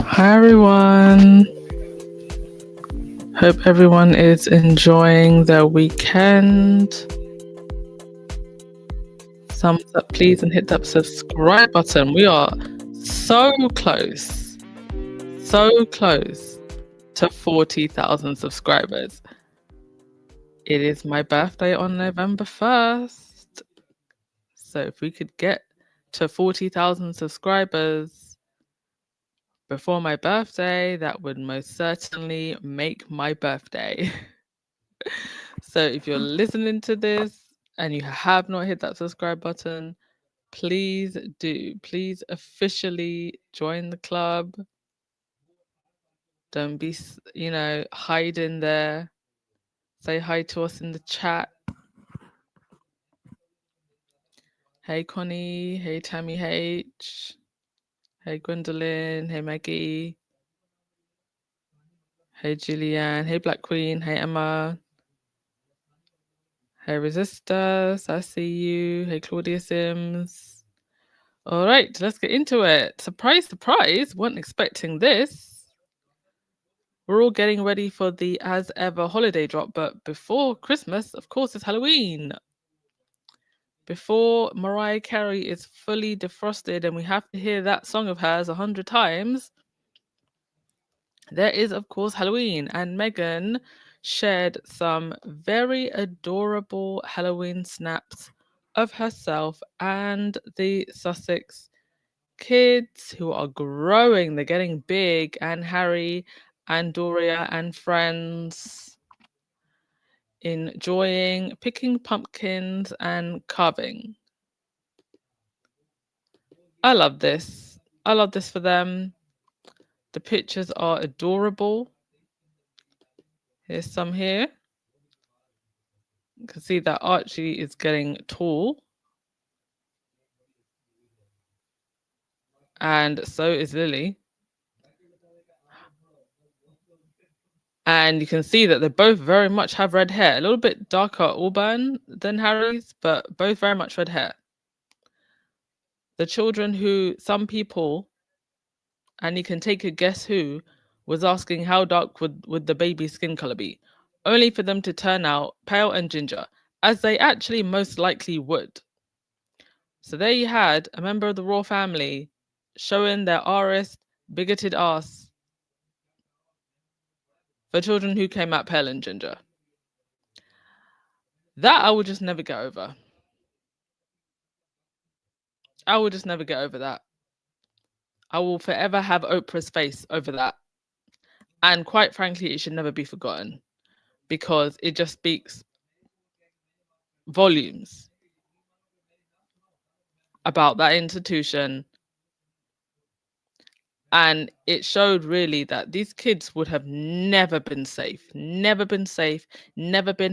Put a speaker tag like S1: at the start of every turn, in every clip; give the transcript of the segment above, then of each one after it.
S1: Hi everyone. Hope everyone is enjoying their weekend. Thumbs up please and hit that subscribe button. We are so close to 40,000 subscribers. It is my birthday on November 1st. So if we could get to 40,000 subscribers before my birthday, that would most certainly make my birthday. So if you're listening to this and you have not hit that subscribe button, please do. Please officially join the club. Don't be, hiding there. Say hi to us in the chat. Hey Connie, hey Tammy H, hey Gwendolyn, hey Maggie, hey Julianne, hey Black Queen, hey Emma, hey Resistors, I see you, hey Claudia Sims. All right, let's get into it. Surprise, surprise, wasn't expecting this. We're all getting ready for the As Ever holiday drop, but before Christmas, of course, it's Halloween. Before Mariah Carey is fully defrosted and we have to hear that song of hers 100 times, there is, of course, Halloween. And Megan shared some very adorable Halloween snaps of herself and the Sussex kids who are growing. They're getting big, and Harry and Doria and friends enjoying picking pumpkins and carving. I love this. I love this for them. The pictures are adorable. Here's some here. You can see that Archie is getting tall. And so is Lily. And you can see that they both very much have red hair. A little bit darker auburn than Harry's, but both very much red hair. The children who some people, and you can take a guess who, was asking how dark would the baby's skin color be, only for them to turn out pale and ginger, as they actually most likely would. So there you had a member of the royal family showing their arist, bigoted ass for children who came out pale and ginger. That I will just never get over. I will just never get over that. I will forever have Oprah's face over that. And quite frankly, it should never be forgotten because it just speaks volumes about that institution. And it showed really that these kids would have never been safe, never been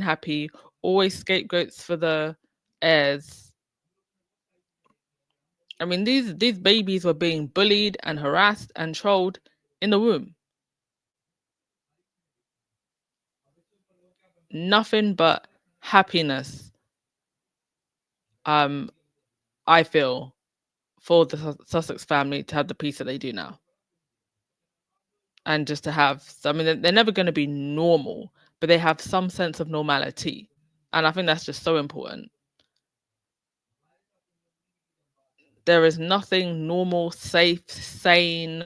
S1: happy, always scapegoats for the heirs. I mean, these babies were being bullied and harassed and trolled in the womb. Nothing but happiness, I feel, for the Sussex family to have the peace that they do now. And just to have, I mean, they're never going to be normal, but they have some sense of normality. And I think that's just so important. There is nothing normal, safe, sane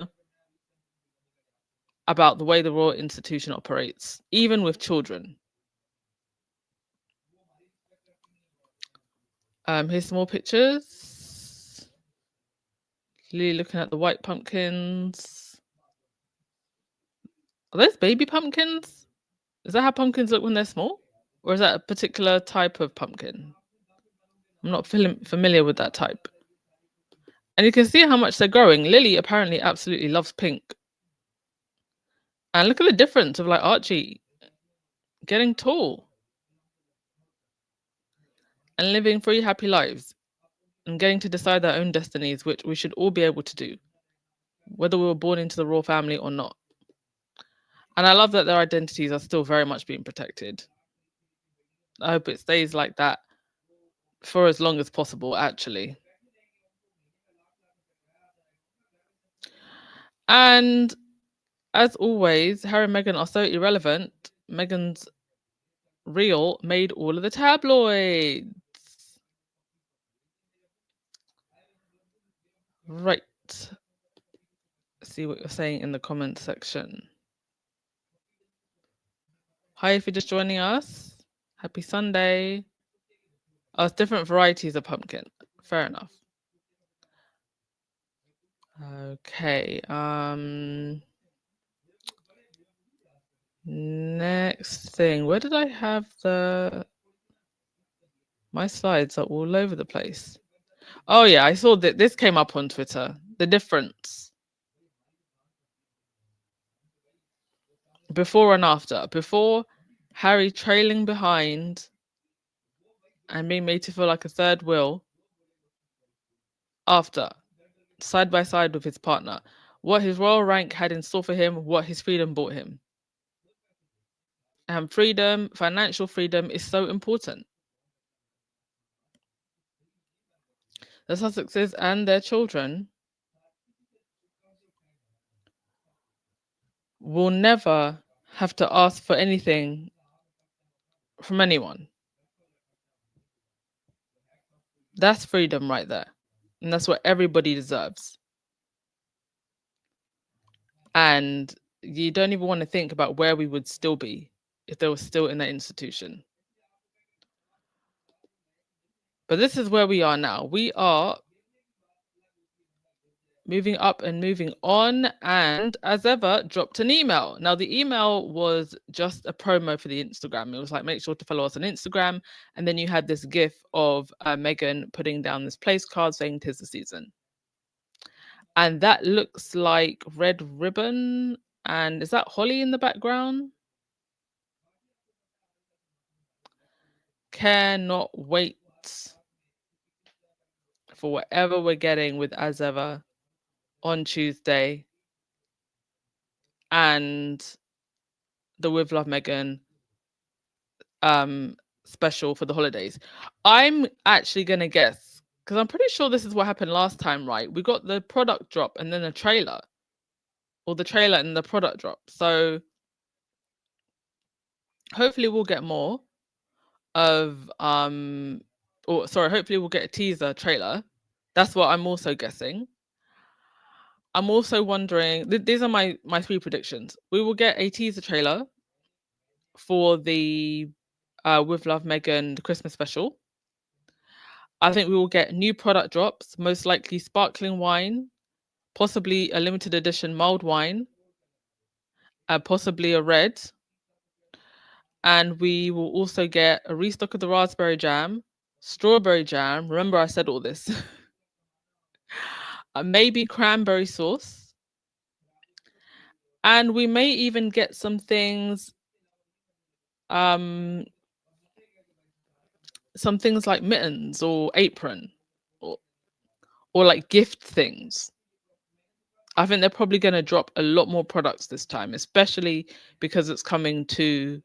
S1: about the way the royal institution operates, even with children. Here's some more pictures. Lily looking at the white pumpkins. Are those baby pumpkins? Is that how pumpkins look when they're small? Or is that a particular type of pumpkin? I'm not familiar with that type. And you can see how much they're growing. Lily apparently absolutely loves pink. And look at the difference of like Archie getting tall and living free, happy lives and getting to decide their own destinies, which we should all be able to do, whether we were born into the royal family or not. And I love that their identities are still very much being protected. I hope it stays like that for as long as possible, actually. And as always, Harry and Meghan are so irrelevant. Meghan's reel made all of the tabloids. Right. See what you're saying in the comment section. Hi, if you're just joining us. Happy Sunday. Oh, it's different varieties of pumpkin. Fair enough. Okay. Next thing. Where did I have my slides are all over the place. Oh yeah, I saw that this came up on Twitter. The difference before and after. Before, Harry trailing behind and being made to feel like a third wheel. After, side by side with his partner, what his royal rank had in store for him, what his freedom brought him. And freedom, financial freedom, is so important. The Sussexes and their children will never have to ask for anything from anyone. That's freedom right there. And that's what everybody deserves. And you don't even want to think about where we would still be if they were still in that institution. But this is where we are now. We are moving up and moving on, and as ever, dropped an email. Now, the email was just a promo for the Instagram. It was like, make sure to follow us on Instagram. And then you had this gif of Meghan putting down this place card saying 'tis the season. And that looks like red ribbon. And is that holly in the background? Cannot wait for whatever we're getting with As Ever on Tuesday and the With Love Meghan special for the holidays. I'm actually gonna guess, because I'm pretty sure this is what happened last time, right? We got the product drop and then a trailer, or the trailer and the product drop. So hopefully we'll get more of hopefully we'll get a teaser trailer. That's what I'm also guessing. I'm also wondering, these are my three predictions. We will get a teaser trailer for the With Love Meghan Christmas special. I think we will get new product drops, most likely sparkling wine, possibly a limited edition mulled wine, possibly a red. And we will also get a restock of the raspberry jam, strawberry jam. Remember, I said all this. Maybe cranberry sauce. And we may even get some things, some things like mittens or apron or like gift things. I think they're probably going to drop a lot more products this time, especially because it's coming to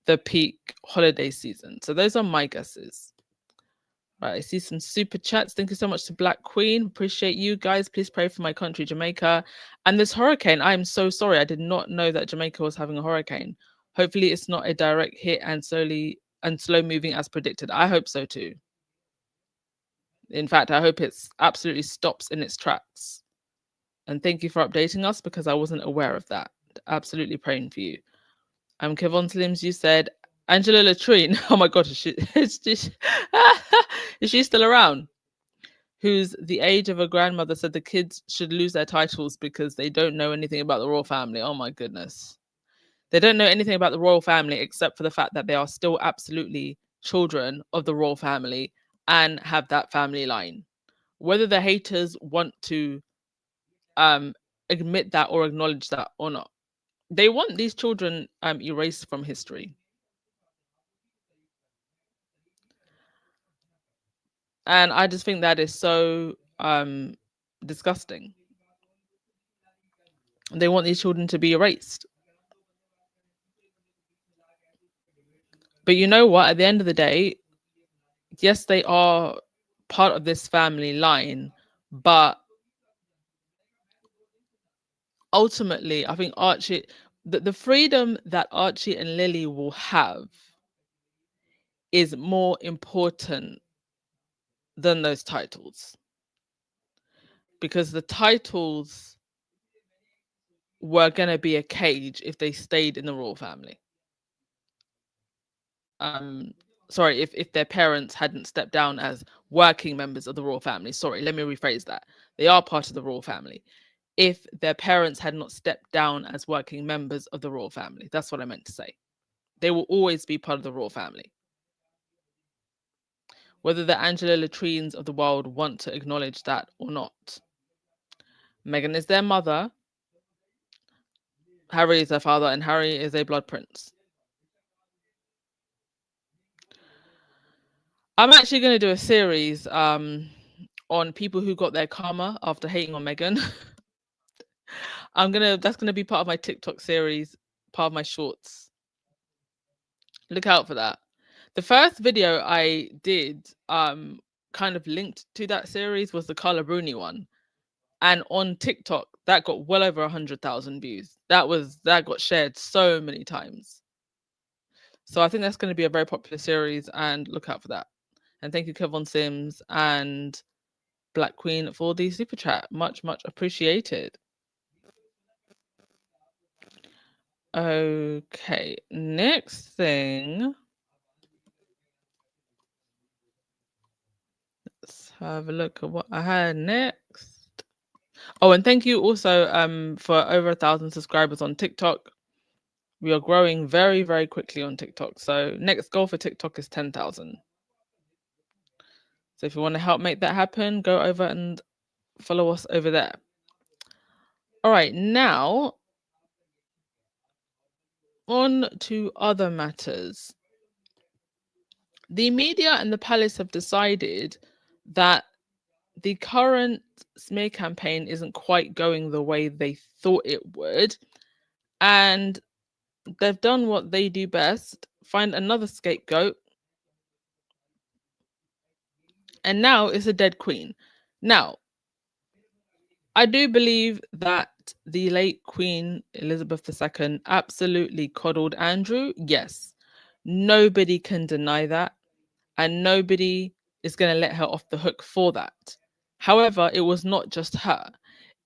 S1: the peak holiday season. So those are my guesses. Right, I see some super chats. Thank you so much to Black Queen. Appreciate you guys. Please pray for my country, Jamaica. And this hurricane, I am so sorry. I did not know that Jamaica was having a hurricane. Hopefully it's not a direct hit and slow moving as predicted. I hope so too. In fact, I hope it's absolutely stops in its tracks. And thank you for updating us, because I wasn't aware of that. Absolutely praying for you. Kevon Slims, you said Angela Latrine. Oh my God, is she still around? Who's the age of a grandmother, said the kids should lose their titles because they don't know anything about the royal family. Oh my goodness. They don't know anything about the royal family except for the fact that they are still absolutely children of the royal family and have that family line. Whether the haters want to admit that or acknowledge that or not, they want these children erased from history. And I just think that is so disgusting. They want these children to be erased. But you know what? At the end of the day, yes, they are part of this family line, but ultimately, I think Archie, the freedom that Archie and Lily will have is more important than those titles, because the titles were going to be a cage if they stayed in the royal family. Sorry, if their parents hadn't stepped down as working members of the royal family. Sorry, let me rephrase that. They are part of the royal family. If their parents had not stepped down as working members of the royal family, that's what I meant to say. They will always be part of the royal family. Whether the Angela Latrines of the world want to acknowledge that or not. Meghan is their mother, Harry is their father, and Harry is a blood prince. I'm actually going to do a series on people who got their karma after hating on Meghan. That's gonna be part of my TikTok series, part of my shorts. Look out for that. The first video I did kind of linked to that series was the Carla Bruni one. And on TikTok, that got well over 100,000 views. That got shared so many times. So I think that's going to be a very popular series, and look out for that. And thank you, Kevin Sims and Black Queen, for the super chat. Much, much appreciated. Okay, next thing. Let's have a look at what I had next. Oh, and thank you also for over 1,000 subscribers on TikTok. We are growing very, very quickly on TikTok. So next goal for TikTok is 10,000. So if you want to help make that happen, go over and follow us over there. All right, now on to other matters. The media and the palace have decided that the current smear campaign isn't quite going the way they thought it would. And they've done what they do best, find another scapegoat. And now it's a dead queen. Now, I do believe that the late Queen Elizabeth II absolutely coddled Andrew. Yes, nobody can deny that. And nobody is going to let her off the hook for that. However, it was not just her.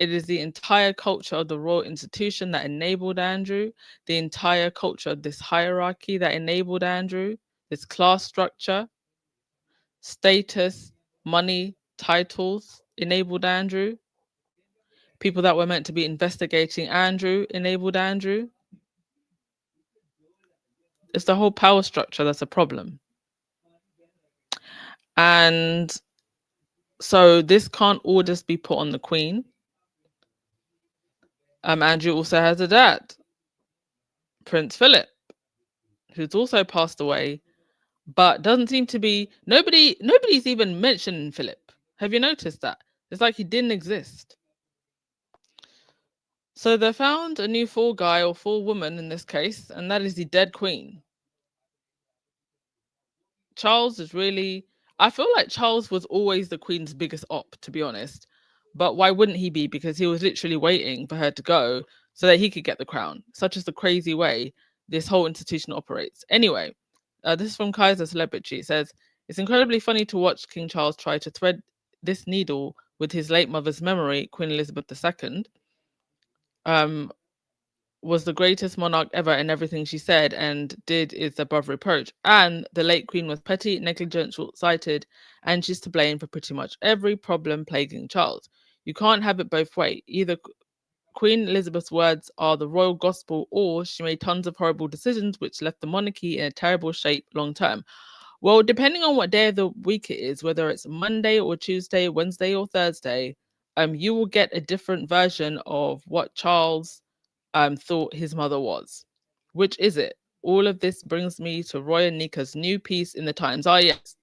S1: It is the entire culture of the royal institution that enabled Andrew, the entire culture of this hierarchy that enabled Andrew, this class structure, status, money, titles enabled Andrew. People that were meant to be investigating Andrew enabled Andrew. It's the whole power structure that's a problem. And so this can't all just be put on the Queen. Andrew also has a dad, Prince Philip, who's also passed away, but doesn't seem to be nobody's even mentioning Philip. Have you noticed that? It's like he didn't exist. So they found a new fall guy or fall woman in this case, and that is the dead Queen. Charles is really, I feel like Charles was always the Queen's biggest op, to be honest. But why wouldn't he be? Because he was literally waiting for her to go so that he could get the crown. Such is the crazy way this whole institution operates. Anyway, this is from Kaiser Celebrity. It says, it's incredibly funny to watch King Charles try to thread this needle with his late mother's memory, Queen Elizabeth II. Was the greatest monarch ever, and everything she said and did is above reproach. And the late Queen was petty, negligent, short-sighted, and she's to blame for pretty much every problem plaguing Charles. You can't have it both ways. Either Queen Elizabeth's words are the royal gospel, or she made tons of horrible decisions which left the monarchy in a terrible shape long term. Well, depending on what day of the week it is, whether it's Monday or Tuesday, Wednesday or Thursday, you will get a different version of what Charles thought his mother was. Which is it? All of this brings me to Roy and Nika's new piece in the Times. Ah, yes.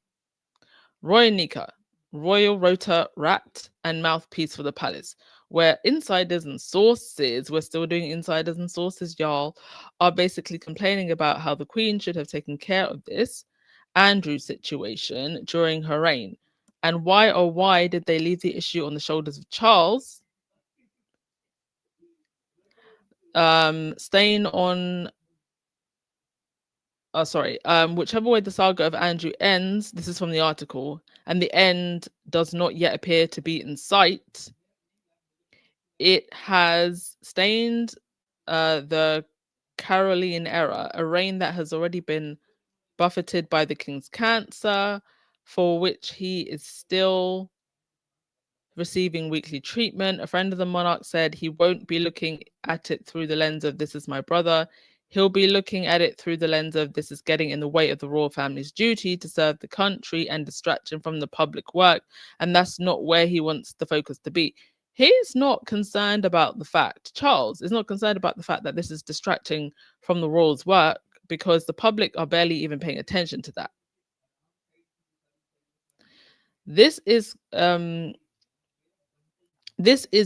S1: Roy and Nika, royal rota rat and mouthpiece for the palace, where insiders and sources, we're still doing insiders and sources, y'all, are basically complaining about how the Queen should have taken care of this Andrew situation during her reign. And why did they leave the issue on the shoulders of Charles? staying on whichever way the saga of Andrew ends, this is from the article, and the end does not yet appear to be in sight. It has stained the Caroline era, a reign that has already been buffeted by the king's cancer, for which he is still receiving weekly treatment. A friend of the monarch said he won't be looking at it through the lens of this is my brother. He'll be looking at it through the lens of this is getting in the way of the royal family's duty to serve the country and distraction from the public work. And that's not where he wants the focus to be. He's not concerned about the fact, Charles is not concerned about the fact that this is distracting from the royals' work, because the public are barely even paying attention to that. This is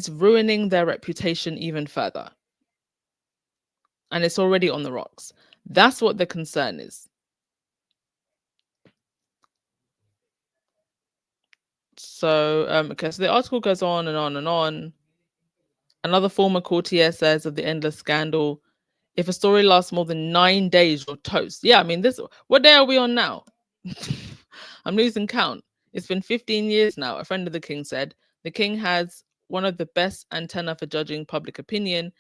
S1: ruining their reputation even further. And it's already on the rocks. That's what the concern is. So, okay, so the article goes on and on and on. Another former courtier says of the endless scandal, if a story lasts more than 9 days, you're toast. Yeah, I mean, what day are we on now? I'm losing count. It's been 15 years now, a friend of the king said. The king has one of the best antenna for judging public opinion,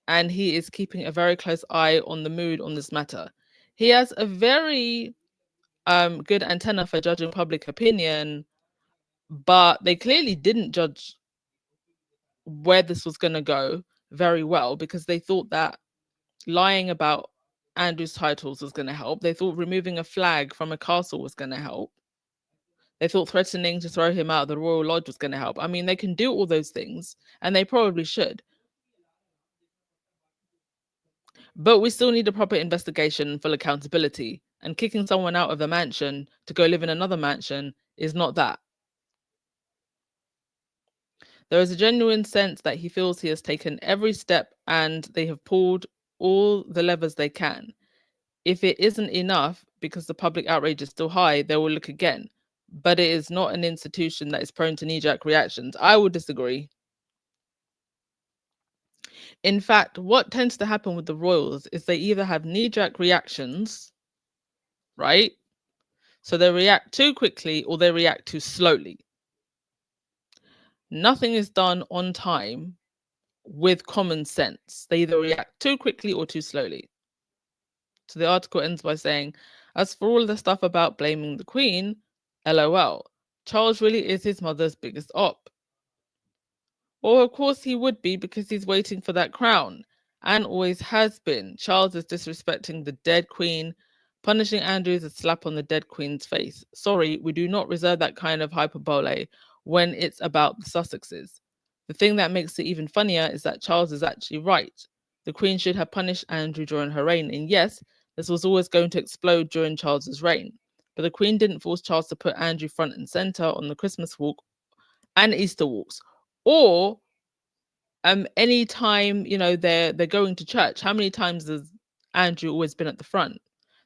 S1: and he is keeping a very close eye on the mood on this matter. He has a very good antenna for judging public opinion, but they clearly didn't judge where this was going to go very well, because they thought that lying about Andrew's titles was going to help. They thought removing a flag from a castle was going to help. They thought threatening to throw him out of the royal lodge was going to help. I mean, they can do all those things, and they probably should. But we still need a proper investigation and full accountability. And kicking someone out of the mansion to go live in another mansion is not that. There is a genuine sense that he feels he has taken every step and they have pulled all the levers they can. If it isn't enough because the public outrage is still high, they will look again. But it is not an institution that is prone to knee-jerk reactions. I would disagree. In fact, what tends to happen with the royals is they either have knee-jerk reactions, right? So they react too quickly or they react too slowly. Nothing is done on time with common sense. They either react too quickly or too slowly. So the article ends by saying, as for all the stuff about blaming the Queen, LOL, Charles really is his mother's biggest op. Or of course he would be, because he's waiting for that crown, and always has been. Charles is disrespecting the dead Queen. Punishing Andrew is a slap on the dead Queen's face. Sorry, we do not reserve that kind of hyperbole when it's about the Sussexes. The thing that makes it even funnier is that Charles is actually right. The Queen should have punished Andrew during her reign, and yes, this was always going to explode during Charles's reign. But the Queen didn't force Charles to put Andrew front and center on the Christmas walk and Easter walks, or any time they're going to church. How many times has Andrew always been at the front?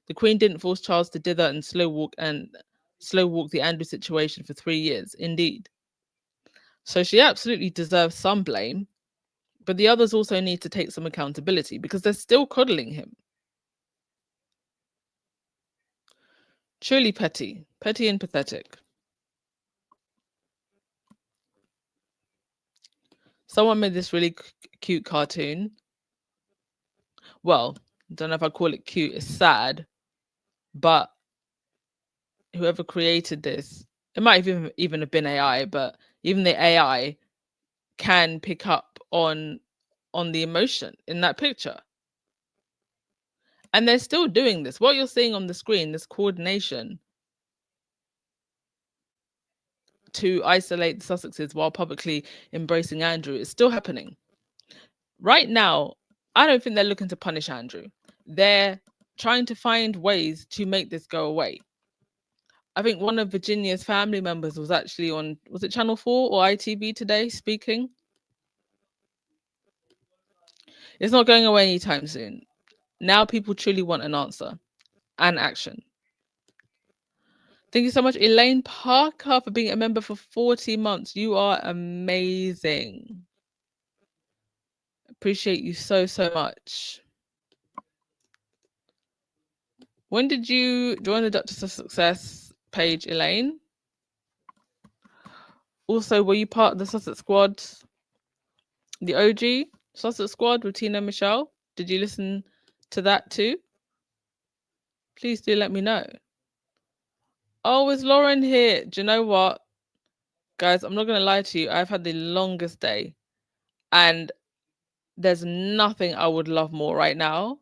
S1: The Queen didn't force Charles to dither and slow walk the Andrew situation for 3 years. Indeed. So she absolutely deserves some blame, but the others also need to take some accountability, because they're still coddling him. Truly petty and pathetic. Someone made this really cute cartoon. Well, I don't know if I call it cute, it's sad, but whoever created this, it might have even have been AI, but even the AI can pick up on the emotion in that picture. And they're still doing this. What you're seeing on the screen, this coordination to isolate the Sussexes while publicly embracing Andrew, is still happening. Right now, I don't think they're looking to punish Andrew. They're trying to find ways to make this go away. I think one of Virginia's family members was actually on, was it Channel 4 or ITV today, speaking? It's not going away anytime soon. Now people truly want an answer and action. Thank you so much, Elaine Parker, for being a member for 40 months. You are amazing. Appreciate you so much. When did you join the Duchess of Success page, Elaine? Also, were you part of the Sussex Squad, the OG Sussex Squad with Tina and Michelle? Did you listen to that too? Please do let me know. Oh, is Lauren here? Do you know what? Guys, I'm not going to lie to you. I've had the longest day. And there's nothing I would love more right now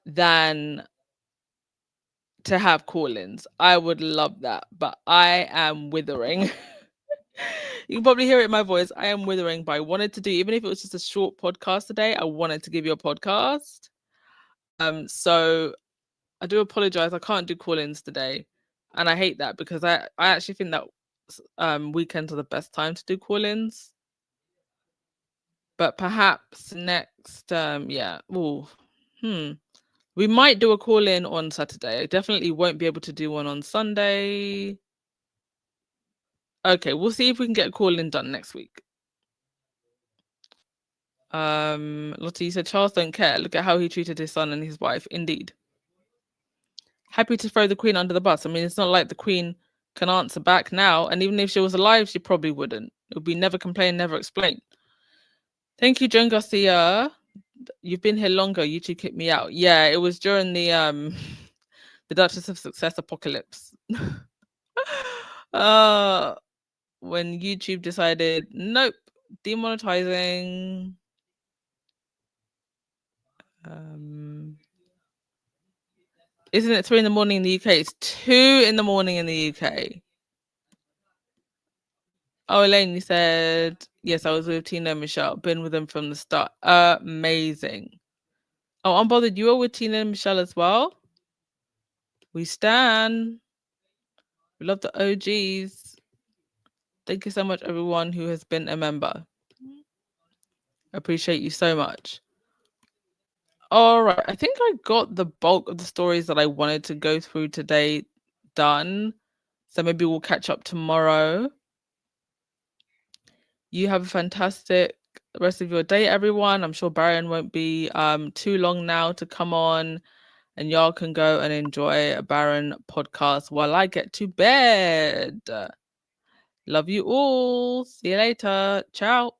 S1: than to have call-ins. I would love that. But I am withering. You can probably hear it in my voice. I am withering, but I wanted to do, even if it was just a short podcast today, I wanted to give you a podcast. So I do apologize. I can't do call-ins today. And I hate that because I actually think that weekends are the best time to do call-ins. But perhaps next, yeah. Ooh, we might do a call-in on Saturday. I definitely won't be able to do one on Sunday. Okay, we'll see if we can get a call-in done next week. Lottie said Charles don't care. Look at how he treated his son and his wife. Indeed. Happy to throw the Queen under the bus. I mean, it's not like the Queen can answer back now. And even if she was alive, she probably wouldn't. It would be never complain, never explain. Thank you, Joan Garcia. You've been here longer. YouTube kicked me out. Yeah, it was during the the Duchess of Success apocalypse. When YouTube decided, nope, demonetizing. Isn't it 3 in the morning in the UK? It's 2 in the morning in the UK. Oh, Elaine, you said, yes, I was with Tina and Michelle. Been with them from the start. Amazing. Oh, unbothered, you were with Tina and Michelle as well? We stand. We love the OGs. Thank you so much, everyone who has been a member. Appreciate you so much. All right. I think I got the bulk of the stories that I wanted to go through today done. So maybe we'll catch up tomorrow. You have a fantastic rest of your day, everyone. I'm sure Baron won't be too long now to come on, and y'all can go and enjoy a Baron podcast while I get to bed. Love you all. See you later. Ciao.